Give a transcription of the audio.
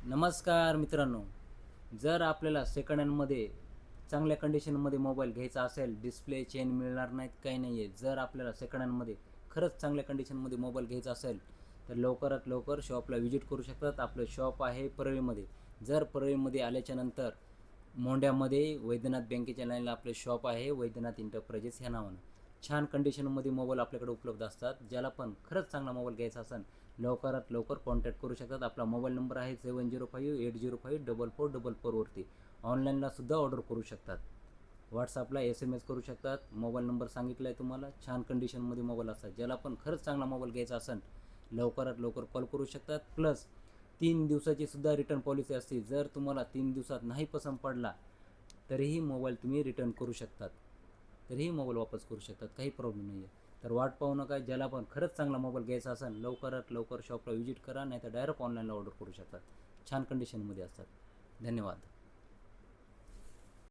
नमस्कार मित्रांनो, जर आपल्याला सेकंड हँडमध्ये चांगल्या कंडिशनमध्ये मोबाईल घ्यायचा असेल, डिस्प्ले चेन मिळणार नाहीत, काही नाही आहे. जर आपल्याला सेकंड हँडमध्ये खरंच चांगल्या कंडिशनमध्ये मोबाईल घ्यायचा असेल तर लवकरात लवकर शॉपला व्हिजिट करू शकतात. आपलं शॉप आहे परळीमध्ये. जर परळीमध्ये आल्याच्यानंतर मोंड्यामध्ये वैद्यनाथ बँकेच्या लाईनला आपले शॉप आहे, वैद्यनाथ इंटरप्राइजेस ह्या नावानं. छान कंडिशनमध्ये मोबाईल आपल्याकडे उपलब्ध असतात. ज्याला पण खरंच चांगला मोबाईल घ्यायचा असेल लवकरात लवकर कॉन्टॅक्ट करू शकतात. आपला मोबाईल नंबर आहे 7058054444 वरती. ऑनलाईनलासुद्धा ऑर्डर करू शकतात. व्हॉट्सअपला SMS करू शकतात. मोबाईल नंबर सांगितला आहे तुम्हाला. छान कंडिशनमध्ये मोबाईल असतात. ज्याला पण खरंच चांगला मोबाईल घ्यायचा असेल लवकरात लवकर कॉल करू शकतात. प्लस 3 दिवसाची सुद्धा रिटर्न पॉलिसी असते. जर तुम्हाला 3 दिवसात नाही पसंत पडला तरीही मोबाईल तुम्ही रिटर्न करू शकतात. तरीही मोबाईल वापस करू शकतात. काही प्रॉब्लेम नाही आहे. तर वाट पाहू नका. ज्याला पण खरंच चांगला मोबाईल घ्यायचा असेल लवकरात लवकर शॉपला व्हिजिट करा, नाही तर डायरेक्ट ऑनलाईनला ऑर्डर करू शकतात. छान कंडिशनमध्ये असतात. धन्यवाद.